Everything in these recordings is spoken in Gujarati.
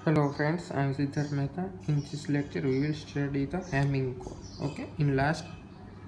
Hello friends, I am Siddharth Mehta. In this lecture we will study the Hamming code. Okay, in last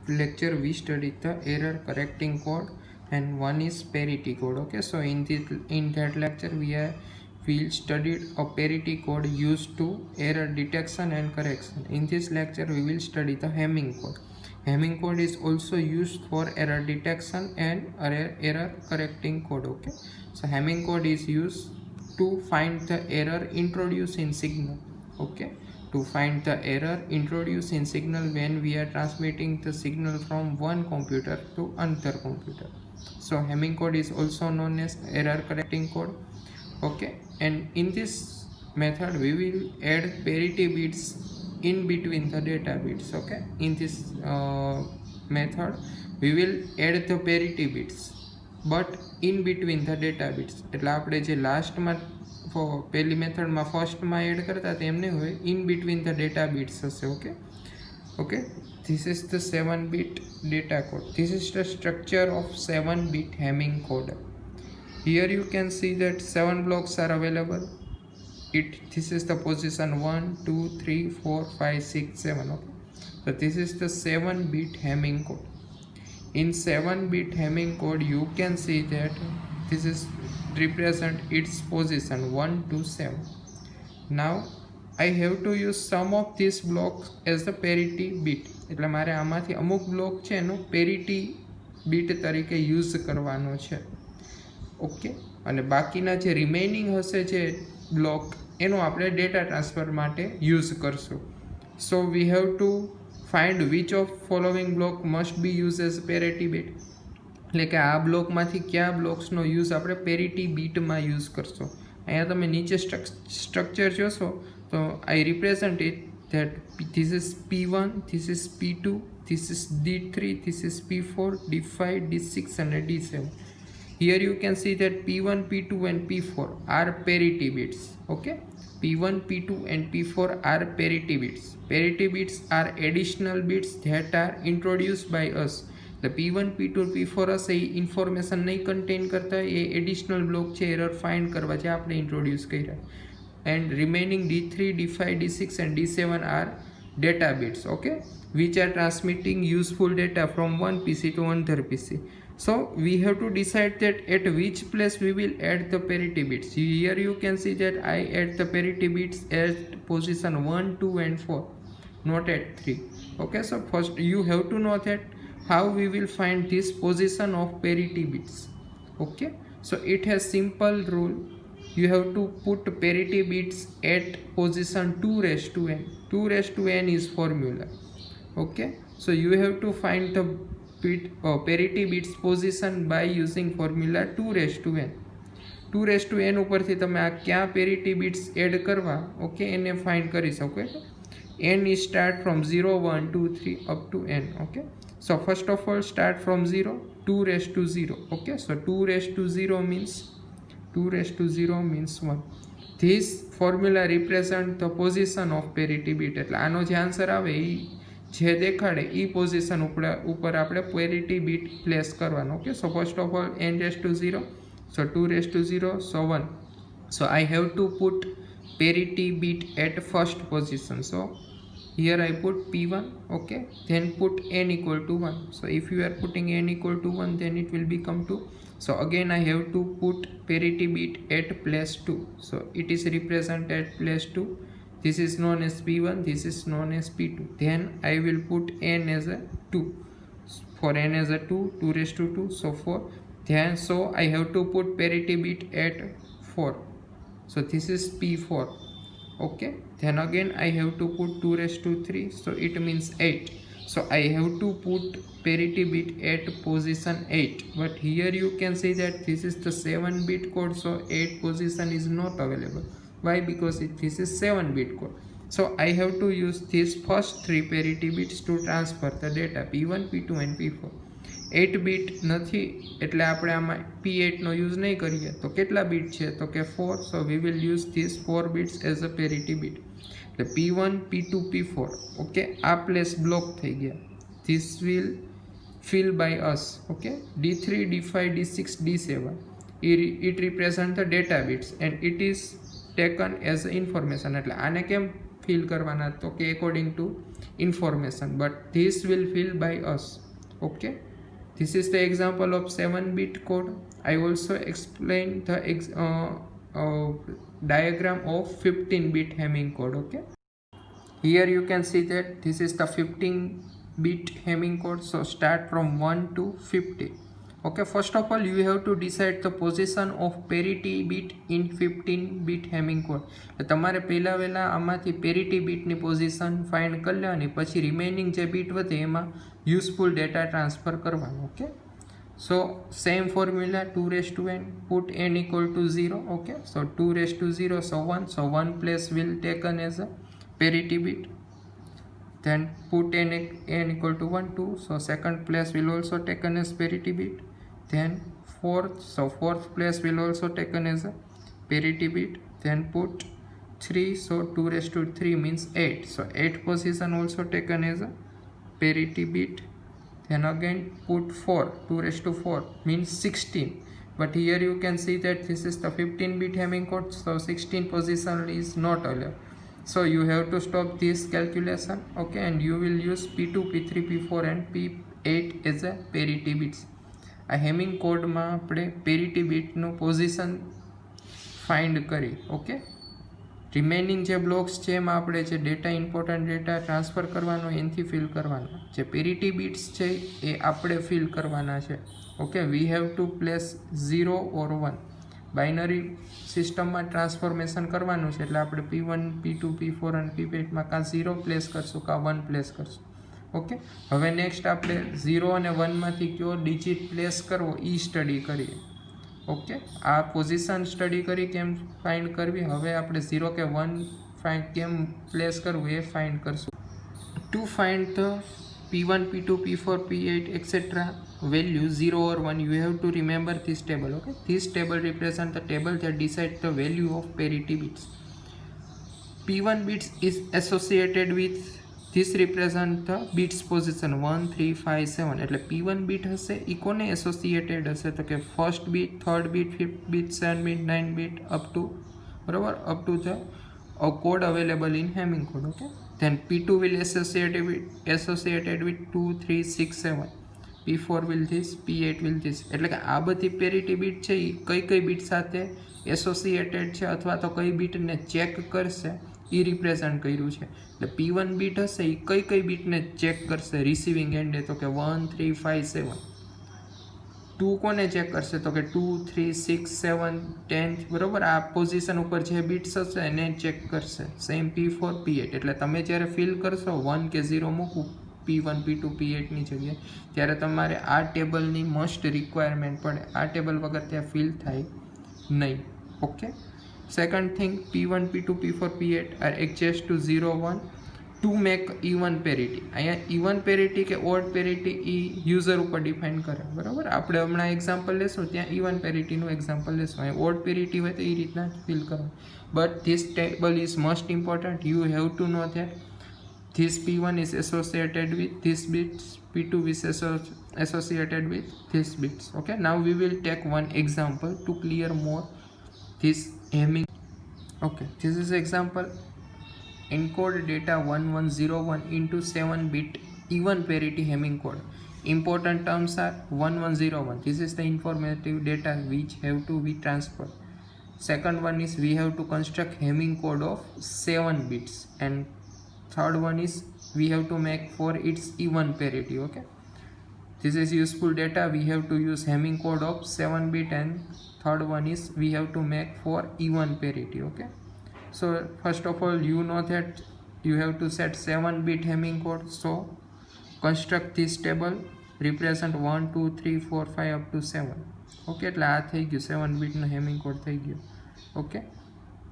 lecture we studied the error correcting code and one is parity code. Okay, so in that lecture we studied a parity code used to error detection and correction. In this lecture we will study the Hamming code. Hamming code is also used for error detection and error correcting code. Okay, so Hamming code is used to find the error introduced in signal. Okay, to find the error introduced in signal when we are transmitting the signal from one computer to another computer. So Hamming code is also known as error correcting code. Okay, and in this method we will add parity bits in between the data bits. Okay, in this method we will add the parity bits but in between the data bits. એટલે આપણે જે લાસ્ટમાં પહેલી મેથડમાં ફર્સ્ટમાં એડ કરતા તેમ નહીં હોય, in between the data bits હશે. Okay, this is the 7-bit data code. This is the structure of 7-bit Hamming code. Here you can see that 7 blocks are available. This is the position 1 2 3 4 5 6 7. Okay, so this is the 7-bit Hamming code. In 7-bit Hamming code you can see that this is represent its position 1 to 7. Now I have to use some of these blocks as the parity bit. એટલે મારે આમાંથી અમુક બ્લોક છે એનું parity bit તરીકે યુઝ કરવાનો છે. ઓકે, અને બાકીના જે રિમેઇનિંગ હશે જે બ્લોક એનો આપણે ડેટા ટ્રાન્સફર માટે યુઝ કરશું. So we have to find which of following block must be used as parity bit. એટલે કે આ બ્લોકમાંથી કયા બ્લોક્સનો યુઝ આપણે પેરિટી બીટમાં યુઝ કરશો. અહીંયા તમે નીચે સ્ટ્રક્ચર જોશો તો I represent it that this is P1, this is P2, this is D3, this is P4, D5, D6 and D7. Here you can see that P1, P2 and P4 are parity bits. Okay, P1, P2 and P4 are parity bits. Parity bits are additional bits that are introduced by us. The P1, P2, P4 હશે એ ઇન્ફોર્મેશન નહીં કન્ટેન કરતા, એ એડિશનલ બ્લોક છે એરર ફાઇન્ડ કરવા જે આપણે ઇન્ટ્રોડ્યુસ કર્યા. And remaining D3, D5, D6 and D7 are data bits. Okay, which are transmitting useful data from one PC to another PC. So we have to decide that at which place we will add the parity bits. Here you can see that I add the parity bits at position 1, 2 and 4, not at 3. Okay, so first you have to know that how we will find this position of parity bits. Okay, so it has simple rule. You have to put parity bits at position 2 raised to n. 2 raised to n is formula. Okay, so you have to find the parity bits position by using formula 2 raised to n. 2 raised to n ઉપરથી તમે આ ક્યાં parity bits એડ કરવા, ઓકે, એને ફાઇન્ડ કરી શકો. n is start from 0 1 2 3 up to n. Okay, so first of all start from 0, 2 raised to 0. Okay, so 2 raised to 0 means 2 raised to 0 means 1. This formula represent the position of parity bit. એટલે આનો જે આન્સર આવે એ જે દેખાડે એ પોઝિશન ઉપર આપણે parity bit પ્લેસ કરવાનો. Okay, so first of all n raised to 0, so 2 raised to 0, so 1. So I have to put parity bit at first position. So here I put P1. Okay, then put n equal to 1. So if you are putting n equal to 1 then it will become 2. So again I have to put parity bit at place 2. So it is represented at place 2. This is known as P1, this is known as P2. Then I will put n as a 2. For n as a 2, 2 raised to 2, so 4. Then so I have to put parity bit at 4. So this is P4. Okay, then again I have to put 2 raised to 3, so it means 8. So I have to put parity bit at position 8. But here you can see that this is the 7-bit code, so 8 position is not available. Why? Because this is 7-bit code. So I have to use these first 3 parity bits to transfer the data P1, P2 and P4. 8-bit નથી એટલે આપણે આમાં P8 નો યુઝ નહીં કરીએ તો કેટલા બીટ છે તો કે 4. So we will use these 4 bits as a parity bit. The P1, P2, P4. Okay, આ પ્લેસ બ્લોક થઈ ગયા. This will fill by us. Okay, D3, D5, D6, D7. It represents the data bits and it is taken as information. એટલે આને કેમ ફિલ કરવાના? તો કે according to information, but this will fill by us. Okay, this is the example of 7-bit code. I also explain the diagram of 15-bit Hamming code. Okay, here you can see that this is the 15-bit Hamming code. So start from 1 to 50. Okay, first of all you have to decide the position of parity bit in 15-bit Hamming code. તો તમારે પહેલા આમાંથી પેરિટી બીટની પોઝિશન ફાઇન્ડ કરી લેવાની, પછી રિમેઇનિંગ જે બીટ વધે એમાં યુઝફુલ ડેટા ટ્રાન્સફર કરવાનો. Okay, so same formula 2n, put n equal to 0. Okay, so 2 so 1, so 1 place will taken as a parity bit. Then put n equal to 1, 2, so second place will also taken as parity bit. Then fourth, so fourth place will also taken as a parity bit. Then put 3, so 2 means 8, so 8 position also taken as a parity bit. Then again put 4, 2 means 16, but here you can see that this is the 15-bit Hamming code, so 16 position is not allowed. So you have to stop this calculation. Okay, and you will use P2, P3, P4 and P8 as a parity bits. આ હેમિંગ કોડમાં આપણે પેરિટી બીટનું પોઝિશન ફાઇન્ડ કરી. ઓકે, રિમેઇનિંગ જે બ્લોક્સ છે એમાં આપણે જે ડેટા ઇમ્પોર્ટન્ટ ડેટા ટ્રાન્સફર કરવાનો એનાથી ફિલ કરવાના. જે પેરિટી બીટ્સ છે એ આપણે ફિલ કરવાના છે. Okay, V have two place 0 or 1. Binary સિસ્ટમમાં ટ્રાન્સફોર્મેશન કરવાનું છે એટલે આપણે P1, P2, P4 અને P8માં કાં 0 પ્લેસ કરશું કાં 1 પ્લેસ કરશું. ઓકે, હવે નેક્સ્ટ આપણે 0 અને 1માંથી કયો ડિજિટ પ્લેસ કરવો એ સ્ટડી કરીએ. ઓકે, આ પોઝિશન સ્ટડી કરી કેમ ફાઇન્ડ કરવી, હવે આપણે 0 કે 1 ફાઇન્ડ કેમ પ્લેસ કરવું એ ફાઇન્ડ કરશું. To find the P1, P2, P4, P8 etc. value 0 or 1, you have to remember this table. Okay, this table represents the table that decides the value of parity bits. P1 bits is associated with this represent the bits position 1, 3, 5, 7. એટલે P1 બીટ હશે એ કોને એસોસિએટેડ હશે? તો કે first bit, third bit, fifth bit, 7 bit, 9 bit up to, બરાબર, up to the code available in Hamming code. Okay, then P2 will associated with 2, 3, 6, 7. P4 will this, P8 will this. એટલે કે આ બધી પેરિટી બીટ છે એ કઈ બીટ સાથે એસોસિએટેડ છે અથવા તો કઈ બીટને ચેક કરશે એ રિપ્રેઝન્ટ કર્યું છે. એટલે P1 બીટ હશે એ કઈ બીટને ચેક કરશે રિસીવિંગ એન્ડે? તો કે 1, 3, 5, 7. 2 કોને ચેક કરશે? તો કે 2, 3, 6, 7, 10, બરાબર, આ પોઝિશન ઉપર જે બીટ્સ હશે એને ચેક કરશે. Same P4, P8. એટલે તમે જ્યારે ફિલ કરશો 1 કે 0 મૂકવું P1, P2, P8ની જગ્યાએ, ત્યારે તમારે આ ટેબલની મસ્ટ રિક્વાયરમેન્ટ પડે. આ ટેબલ વગર ત્યાં ફિલ થાય નહીં. Okay, second thing, P1, P2, P4, P8 are adjust to 0, 1 to make even parity. અહીંયા even parity કે odd parity એ યુઝર ઉપર ડિફાઇન કરે. બરાબર, આપણે હમણાં એક્ઝામ્પલ લેશું ત્યાં even parityનું એક્ઝામ્પલ લેશું. અહીંયા odd parity હોય તો એ રીતના ફિલ કરો. But this table is most important. You have to know that this P1 is associated with this bits, P2 is associated with this bits. Okay, now we will take one example to clear more this Hamming. Okay, this is example. Encode data 1101 into 7-bit even parity Hamming code. Important terms are 1101. This is the informative data which have to be transferred. Second one is we have to construct Hamming code of 7 bits, and third one is we have to make for its even parity. Okay, this is useful data. We have to use Hamming code of 7-bit, and third one is we have to make for even parity. Okay, so first of all you know that you have to set 7-bit Hamming code. So construct this table, represent 1, 2, 3, 4, 5 up to 7. Okay, એટલે આ થઈ ગયું 7-bit નો Hamming code થઈ ગયો. Okay,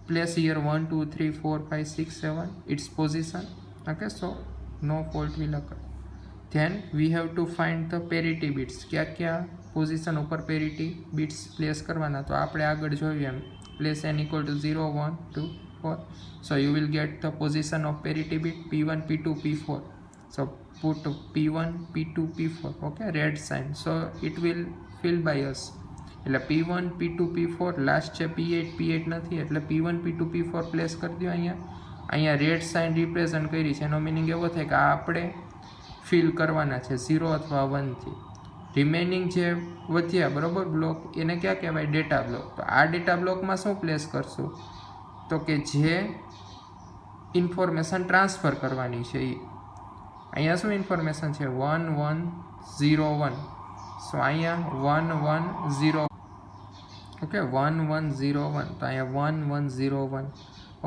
place here 1, 2, 3, 4, 5, 6, 7 its position. Okay, so no fault will occur. Then we have to find the parity bits. क्या position ઉપર parity bits place કરવાના? તો આપણે આગળ જોયું એમ place n equal to 0, 1, 2, 4. So you will get the position of parity bit P1, P2, P4. So put P1, P2, P4. Okay, red sign. So it will fill by us. એટલે P1 P2 P4 લાસ્ટ છે P8 P8 નથી એટલે P1 P2 P4 પ્લેસ કરી દો અહીંયા રેડ સાઇન રિપ્રેઝન્ટ કરી છે. એનો મિનિંગ એવો થાય કે આ આપણે ફિલ કરવાના છે 0 અથવા 1 થી. રિમેનિંગ જે વધ્યા બરોબર બ્લોક એને ક્યાં કહેવાય? Data block. તો આ ડેટા બ્લોકમાં શું પ્લેસ કરશું? તો કે જે ઇન્ફોર્મેશન ટ્રાન્સફર કરવાની છે એ. અહીંયા શું ઇન્ફોર્મેશન છે? 1101. સો અહીંયા 110. ઓકે 1101. તો અહીંયા 1101.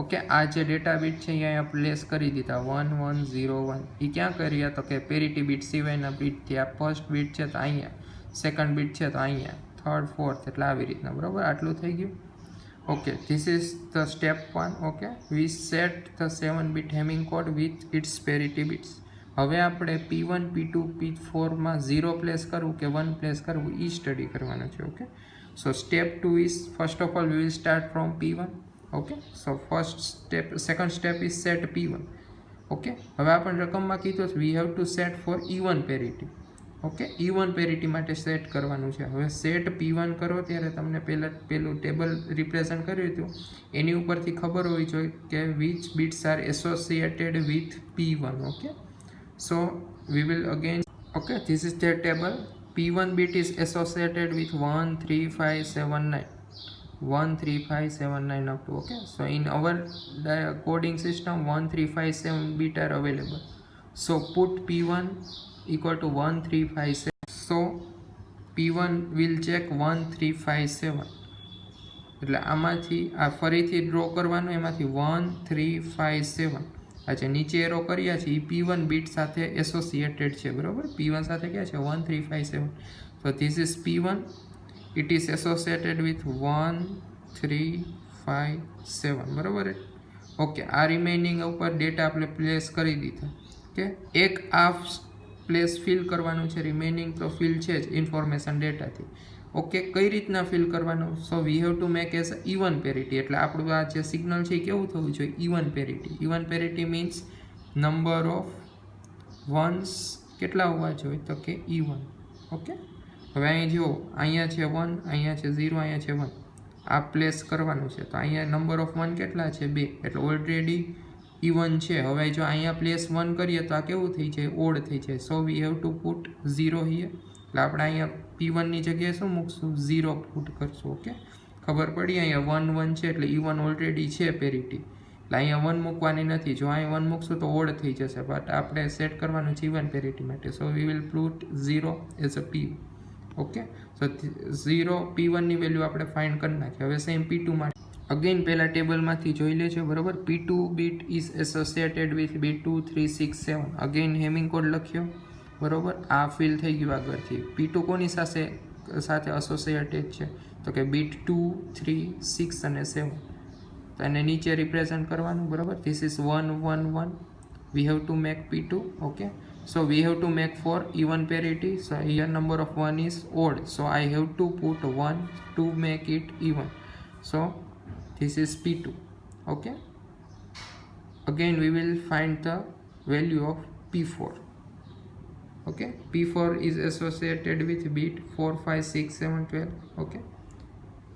ઓકે આ જે ડેટા બીટ છે એ અહીંયા પ્લેસ કરી દીધા 1101. એ ક્યાં કર્યા? તો કે પેરિટી બીટ સિવાયના બીટથી. આ ફર્સ્ટ બીટ છે તો અહીંયા, સેકન્ડ બીટ છે તો અહીંયા, થર્ડ ફોર્થ, એટલે આવી રીતના બરાબર. આટલું થઈ ગયું. Okay this is the step 1. Okay we set the 7-bit hamming code with its parity bits. હવે આપણે P1 P2 P4 માં 0 પ્લેસ કરવું કે 1 પ્લેસ કરવું એ સ્ટડી કરવાનું છે. Okay so step 2 is first of all we will start from P1. Okay so second step is set P1. Okay હવે આપણે રકમમાં કીધું we have to set for E1 parity. Okay E1 parity માટે સેટ કરવાનું છે. હવે સેટ P1 કરો ત્યારે તમને પેલું ટેબલ રિપ્રેઝન્ટ કર્યું હતું એની ઉપરથી ખબર હોવી જોઈએ કે which bits are associated with P1. Okay so we will again okay this is their table. P1 bit is associated with 13579 up to. Okay so in our coding system 1357 bit are available, so put P1 equal to 1357. so P1 will check 1357 એટલે આમાંથી આ ફરીથી ડ્રો કરવાનું, એમાંથી 1357 अच्छा नीचे एरो કર્યા છે એ P1 બીટ સાથે એસોસિએટેડ છે બરાબર. P1 સાથે ક્યાં છે? 1357. so this is P1, it is associated with 1357 બરાબર. ઓકે આ રિમેનિંગ ઉપર ડેટા આપણે પ્લેસ કરી દીધા. ઓકે એક આ પ્લેસ ફિલ કરવાનું છે, રિમેનિંગ તો ફિલ છે જ ઇન્ફોર્મેશન ડેટાથી. ઓકે કઈ રીતના ફિલ કરવાનું? So we have to make as E1 parity. એટલે આપણું આ જે સિગ્નલ છે એ કેવું થવું જોઈએ? E1 parity. E1 parity means number of once કેટલા હોવા જોઈએ? તો કે E1. ઓકે હવે અહીં જુઓ, અહીંયા છે 1, અહીંયા છે 0, અહીંયા છે 1. આ પ્લેસ કરવાનું છે. તો અહીંયા નંબર ઓફ 1 કેટલા છે? 2. એટલે ઓલરેડી E1 છે. હવે જો અહીંયા પ્લેસ 1 કરીએ તો આ કેવું થઈ જાય? ઓડ થઈ જાય. So we have to put 0 here. એટલે આપણે અહીંયા P1 ની જગ્યાએ શું મૂકશું? 0 પુટ કરશું. ઓકે ખબર પડી? અહીંયા 1 1 છે એટલે E1 ઓલરેડી છે પેરિટી, એટલે અહીંયા 1 મૂકવાની નથી. જો અહીંયા 1 મૂકશું તો ઓડ થઈ જશે, બટ આપણે સેટ કરવાનું છે E1 પેરિટી માટે. So we will put 0 as a P. Okay so 0 P1 ની વેલ્યુ આપણે ફાઇન્ડ કરી નાખીએ. હવે સેમ P2 માટે અગેન પહેલા ટેબલમાંથી જોઈ લેજો બરાબર. P2 bit is associated with bit 2367. Again Hamming code લખ્યો બરાબર. આ ફિલ થઈ ગયું આગળથી. P2 કોની સાથે એસોસિએટેડ છે? તો કે બીટ 2 3 6 અને 7. તો એને નીચે રિપ્રેઝન્ટ કરવાનું બરાબર. This is 111. V have to make P2. Okay so we have to make for even parity. so here number of 1 is odd, so I have to put 1 to make it even. so this is P2. okay again we will find the value of P4. okay P4 is associated with bit 4 5 6 7 12. okay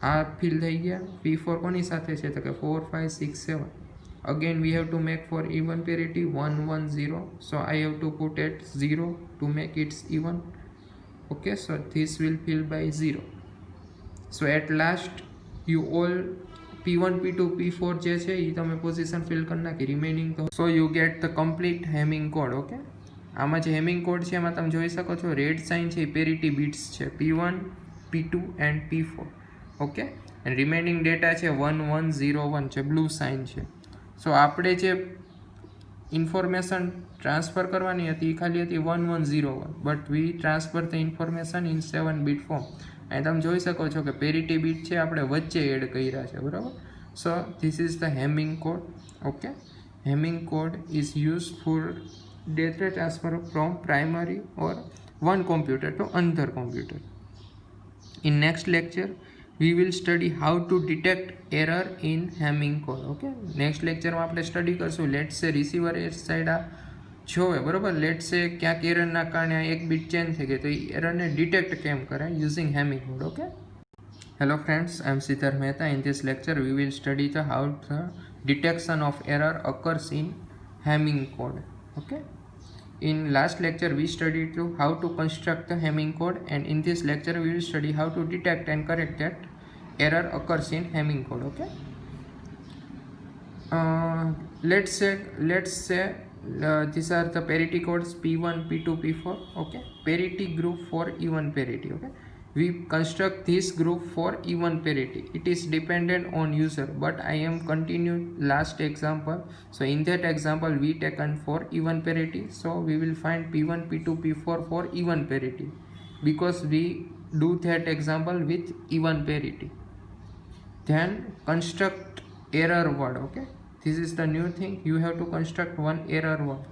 આ ફિલ થઈ ગયા. P4 કોની સાથે છે? તો કે 4 5 6 7. again we have to make for even parity 110, so I have to put it 0 to make it even. okay so this will fill by 0. so at last you all P1 P2 P4 જે છે એ તમે પોઝિશન ફિલ કરી નાખી. રિમેનિંગ તો so you get the complete Hamming code. Okay આમાં જે હેમિંગ કોડ છે એમાં તમે જોઈ શકો છો રેડ સાઇન છે એ પેરિટી બીટ્સ છે P1 P2 and P4. Okay and remaining data છે 1101 છે, બ્લુ સાઇન છે. સો આપણે જે ઇન્ફોર્મેશન ટ્રાન્સફર કરવાની હતી એ ખાલી હતી 1101, but we transfer the information in 7-bit form. અહીં તમે જોઈ શકો છો કે પેરિટી બીટ છે આપણે વચ્ચે એડ કર્યા છે બરાબર. સો this is the Hamming code. Okay Hamming code is use for data transfer from primary or one computer to another computer. In next lecture we will study how to detect error in Hamming code. Okay next લેક્ચરમાં આપણે સ્ટડી કરશું. લેટ્સ સે રિસીવર એ સાઈડ આ જોવે બરાબર. લેટ્સ સે ક્યાંક એરરના કારણે એક બીટ ચેન્જ થઈ ગઈ તો એ એરરને ડિટેક્ટ કેમ કરાય using Hamming code. Okay Hello friends, I am Siddharth Mehta. In this lecture, we will study how the detection of error occurs in Hamming code. Okay. In last lecture, we studied how to construct the Hamming code, and in this lecture, we will study how to detect and correct that error occurs in Hamming code. Okay. Let's say these are the parity codes P1, P2, P4. Okay. Parity group for even parity. Okay. We construct this group for even parity. It is dependent on user, but I am continued last example. So in that example we taken for even parity. So we will find P1, P2, P4 for even parity, because we do that example with even parity. Then construct error word. Okay, this is the new thing. You have to construct one error word.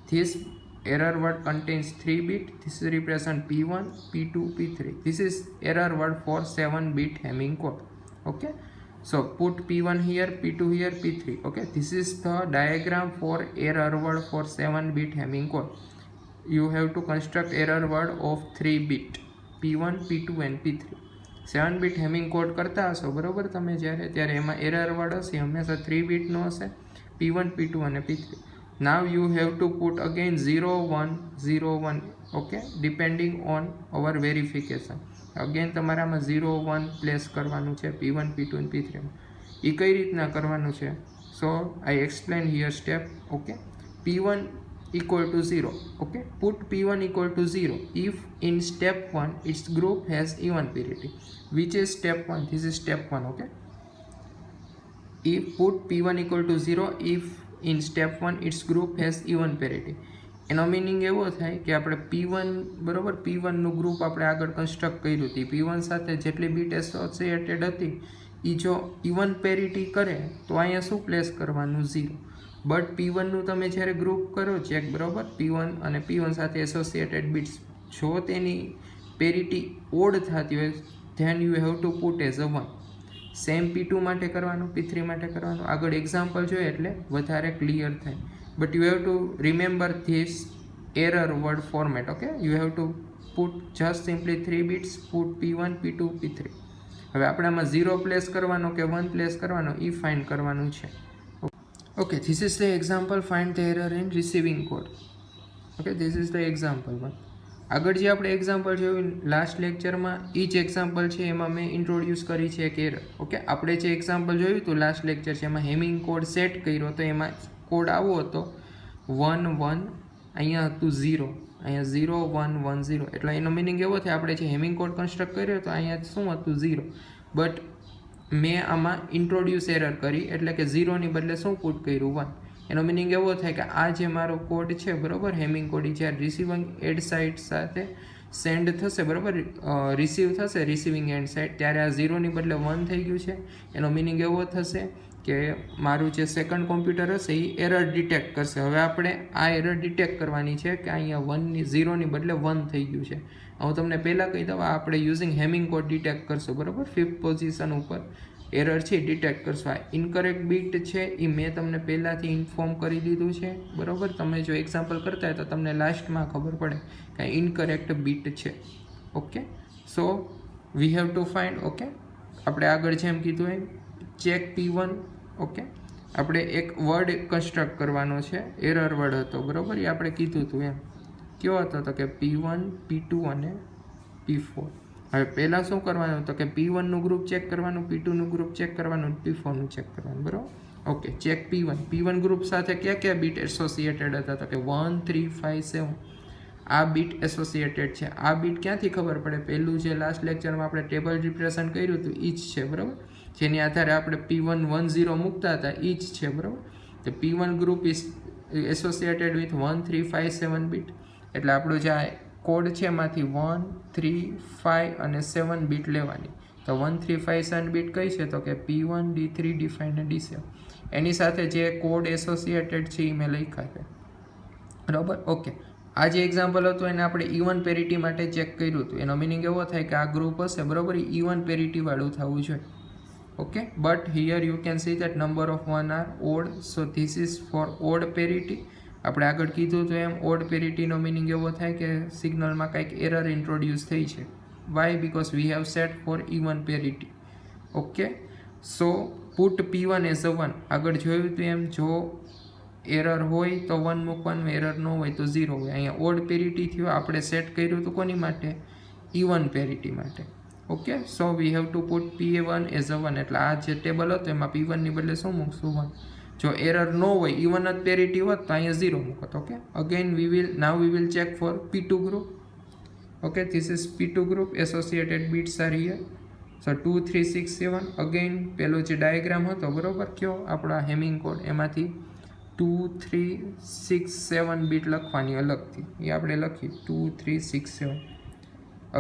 This error word contains 3 bit. This represent P1, P2, P3. This is error word for 7-bit Hamming code. Okay, so put P1 here, P2 here, P3. Okay, this is the diagram for error word for 7-bit Hamming code. You have to construct error word of 3 bit P1, P2 and P3. 7-bit hamming code કરતા હશો બરોબર તમે જ્યારે ત્યારે એમાં એરર વર્ડ હશે હંમેશા 3 બીટનો હશે P1, P2 અને P3. Now you have to put again 0, 1, 0, 1. Okay, depending on our verification. Again તમારામાં 0, 1 પ્લેસ કરવાનું છે P1, P2 અને P3. એ કઈ રીતના કરવાનું છે? So I explain here step. Okay, P1 equal to 0. Okay, put P1 equal to 0 if in step 1 its group has even parity. Which is step 1? This is step 1. Okay, if put P1 equal to 0 if in step 1 its group has even parity. એનો મિનિંગ એવો થાય કે આપણે P1 બરોબર P1 નું ગ્રુપ આપણે આગળ કન્સ્ટ્રક્ટ કર્યું હતું. P1 સાથે જેટલી બીટ એસોસિએટેડ હતી એ જો ઇવન પેરિટી કરે તો અહીંયા શું પ્લેસ કરવાનું 0. બટ P1 નું તમે જ્યારે ગ્રુપ કરો ચેક બરોબર P1 અને P1 સાથે એસોસિએટેડ બિટ્સ જો તેની પેરિટી ઓડ થતી હોય then you have to put as a 1. સેમ P2 માટે કરવાનું, P3 માટે કરવાનું. આગળ એક્ઝામ્પલ જોઈએ એટલે વધારે ક્લિયર થાય. But you have two remember this error word format. Okay, you have to put just simply 3 bits, put P1, P2, P3. હવે આપણામાં 0 પ્લેસ કરવાનો કે 1 પ્લેસ કરવાનો એ ફાઇન્ડ કરવાનું છે. Okay, this is the example. Find the error in receiving code. Okay, this is the example one. આગળ જે આપણે એક્ઝામ્પલ જોયું લાસ્ટ લેક્ચરમાં એ જ એક્ઝામ્પલ છે એમાં મેં ઇન્ટ્રોડ્યુસ કરી છે એક એરર. ઓકે, આપણે જે એક્ઝામ્પલ જોયું હતું લાસ્ટ લેક્ચર છે એમાં હેમિંગ કોડ સેટ કર્યો તો એમાં કોડ આવો હતો 1, 1, અહીંયા હતું 0, અહીંયા 0, 1, 1, 0. એટલે એનો મિનિંગ એવો થાય આપણે જે હેમિંગ કોડ કન્સ્ટ્રક્ટ કર્યો તો અહીંયા શું હતું 0. બટ મેં આમાં ઇન્ટ્રોડ્યુસ એરર કરી એટલે કે 0ની બદલે શું પુટ કર્યું 1. એનો મિનિંગ એવો થાય કે આ જે મારો કોડ છે બરાબર હેમિંગ કોડ એ જ્યારે રિસીવિંગ એન્ડ સાઇડ સાથે સેન્ડ થશે બરાબર રિસીવ થશે રિસીવિંગ એન્ડ સાઇડ ત્યારે આ 0ની બદલે 1 થઈ ગયું છે. એનો મિનિંગ એવો થશે કે મારું જે સેકન્ડ કોમ્પ્યુટર હશે એ એરર ડિટેક્ટ કરશે. હવે આપણે આ એરર ડિટેક્ટ કરવાની છે કે અહીંયા 0ની બદલે 1 થઈ ગયું છે. હું તમને પહેલાં કહી દઉં આપણે યુઝિંગ હેમિંગ કોડ ડિટેક્ટ કરશું બરાબર 5th પોઝિશન ઉપર એરર છે ડિટેક્ટ કરશું. આ ઇનકરેક્ટ બીટ છે એ મેં તમને પહેલાંથી ઇન્ફોર્મ કરી દીધું છે બરાબર. તમે જો એક્ઝામ્પલ કરતા હોય તો તમને લાસ્ટમાં ખબર પડે કે ઇનકરેક્ટ બીટ છે. Okay, so we have to find. Okay, આપણે આગળ જેમ કીધું એમ ચેક P1. ઓકે, આપણે એક વર્ડ કન્સ્ટ્રક્ટ કરવાનો છે એરર વર્ડ હતો બરાબર એ આપણે કીધું હતું એમ. કયો હતો તો કે P1, P2 અને P4. હવે પહેલાં શું કરવાનું તો કે P1નું ગ્રુપ ચેક કરવાનું, P2નું ગ્રુપ ચેક કરવાનું, P4નું ચેક કરવાનું બરાબર. ઓકે, ચેક P1 ગ્રુપ સાથે કયા કયા બીટ એસોસિએટેડ હતા તો કે 1, 3, 5, 7. આ બીટ એસોસિએટેડ છે. આ બીટ ક્યાંથી ખબર પડે? પહેલું જે લાસ્ટ લેક્ચરમાં આપણે ટેબલ રિપ્રેઝન્ટ કર્યું હતું એ જ છે બરાબર. જેની આધારે આપણે P1, 1, 0 મૂકતા હતા એ જ છે બરાબર. તો P1 group is associated with 1, 3, 5, 7 bit. એટલે આપણું જે કોડ છે એમાંથી 1, 3, 5 અને 7 બીટ લેવાની. તો 1, 3, 5, 7 બીટ કઈ છે તો કે P1, D3, D5 અને D7. એની સાથે જે કોડ એસોસિએટેડ છે એ મેં લખ્યા છે બરાબર. ઓકે, આ જે એક્ઝામ્પલ હતું એને આપણે ઇવન પેરિટી માટે ચેક કર્યું હતું. એનો મિનિંગ એવો થાય કે આ ગ્રુપ હશે બરાબર એ ઇવન પેરિટી વાળું થવું જોઈએ. Okay, but here you can see that number of 1 are odd. So this is for odd parity. આપણે આગળ કીધું તો એમ ઓડ પેરિટીનો મિનિંગ એવો થાય કે સિગ્નલમાં કંઈક એરર ઇન્ટ્રોડ્યુસ થઈ છે Why? Because we have set for even parity. Okay, so put p1 as a 1. આગળ જોયું તો એમ જો એરર હોય તો 1 મૂકવાનું, એરર ન હોય તો 0 હોય. અહીંયા ઓડ પેરિટી થયો, આપણે સેટ કર્યું તો કોની માટે? ઇવન પેરિટી માટે. Okay, so we have to put p1 as a 1. એટલે આ જે ટેબલ હતો એમાં p1 ની બદલે શું મૂકશું? 1. જો એરર ન હોય, ઇવન જ પેરિટી હોત તો અહીંયા 0 મૂકત. Okay, again we will check for p2 group. Okay, this is p2 group. Associated bits are here. So 2 3 6 7. Again પેલો જે ડાયાગ્રામ હતો બરોબર કયો આપણો હેમિંગ કોડ, એમાંથી 2 3 6 7 બીટ લખવાની અલગથી, એ આપણે લખી 2 3 6 7.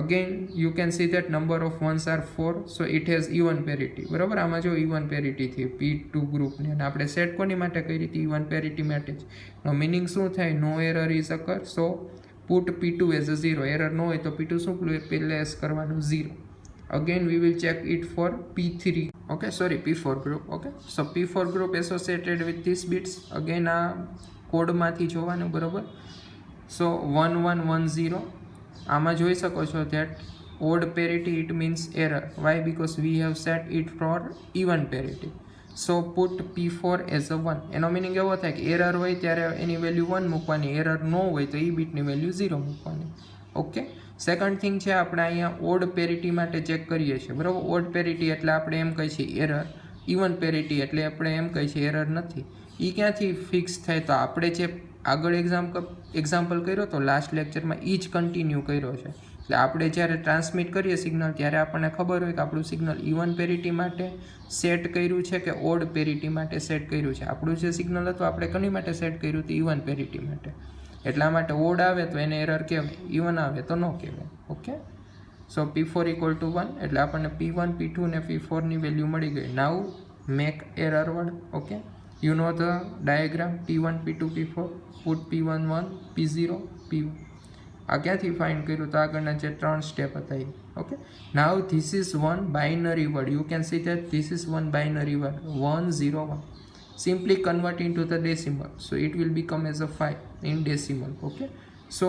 Again you can see that number of ones are 4, so it has even parity. બરોબર, આમાં જો even parity થી p2 ગ્રુપને, અને આપણે સેટ કોની માટે કરી હતી? even parity માટે જ. નો મિનિંગ શું થાય? No error is occur. So put p2 as a 0. Error ન હોય તો p2 શું પ્લેસ કરવાનું? 0. again we will check it for p3. okay, sorry, p4 group. okay, so p4 group associated with these bits. again આ કોડમાંથી જોવાનું બરોબર. so 1 1 1 0. આમાં જોઈ શકો છો that odd parity, it means error. why? because we have set it for even parity. So put p4 as a 1. એનો મિનિંગ એવો થાય કે એરર હોય ત્યારે એની વેલ્યુ 1 મૂકવાની, એરર ન હોય તો એ બીટની વેલ્યુ 0 મૂકવાની. ઓકે, સેકન્ડ થિંગ છે આપણે અહીંયા ઓડ પેરિટી માટે ચેક કરીએ છીએ બરાબર. ઓડ પેરિટી એટલે આપણે એમ કહીએ છીએ એરર. ઇવન પેરિટી એટલે આપણે એમ કહીએ છીએ એરર નથી. એ ક્યાંથી ફિક્સ થાય? તો આપણે જે આગળ એક્ઝામ્પલ કર્યો તો લાસ્ટ લેક્ચરમાં, એ જ કન્ટિન્યુ કર્યો છે. એટલે આપણે જ્યારે ટ્રાન્સમિટ કરીએ સિગ્નલ ત્યારે આપણને ખબર હોય કે આપણું સિગ્નલ ઇવન પેરિટી માટે સેટ કર્યું છે કે ઓડ પેરિટી માટે સેટ કર્યું છે. આપણું જે સિગ્નલ હતું આપણે કોની માટે સેટ કર્યું હતું? ઇવન પેરિટી માટે. એટલા માટે ઓડ આવે તો એને એરર કહેવાય, ઇવન આવે તો ન કહેવાય. Okay, so p4 equal to 1 એટલે આપણને p1 p2 ને p4 ની વેલ્યુ મળી ગઈ. Now make error word. Okay, you know the diagram p1 p2 p4. Put p1 1 p0 p1. આ ક્યાંથી ફાઇન્ડ કર્યું? તો આગળના જે 3 સ્ટેપ હતા એ. Okay, now this is one binary word. You can see that this is one binary word 1 0 1. simply convert into the decimal, so it will become as a 5 in decimal. okay, so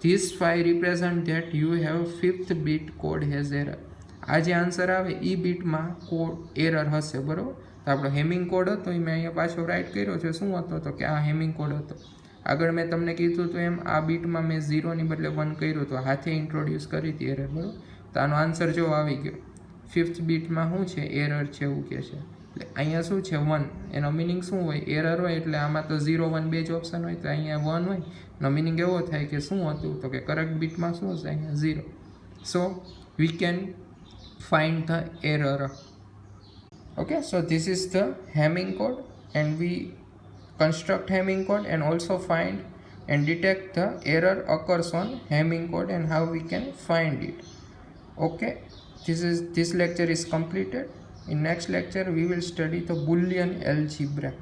this 5 represent that you have 5th bit code has error. આ જે આન્સર આવે એ બીટમાં કોડ એરર હશે બરાબર. તો આપણો હેમિંગ કોડ હતો એ મેં અહીંયા પાછો રાઇટ કર્યો છે. શું હતો? તો કે આ હેમિંગ કોડ હતો. આગળ મેં તમને કીધું તો એમ આ બીટમાં મેં 0 ની બદલે 1 કર્યું તો હાથે ઇન્ટ્રોડ્યુસ કરી હતી એરર બરાબર. તો આનો આન્સર જો આવી ગયો. 5th બીટમાં શું છે? એરર છે એવું કહે છે. એટલે અહીંયા શું છે? 1. એનો મિનિંગ શું હોય? એરર હોય એટલે આમાં તો 0 1 બે જ ઓપ્શન હોય, તો અહીંયા 1 હોય. એનો મિનિંગ એવો થાય કે શું હતું? તો કે કરેક્ટ બીટમાં શું હશે? અહીંયા 0. So we can find the error. okay, so this is the Hamming code, and we construct Hamming code and also find and detect the error occurs on Hamming code and how we can find it. okay, this lecture is completed. In next lecture we will study the Boolean algebra.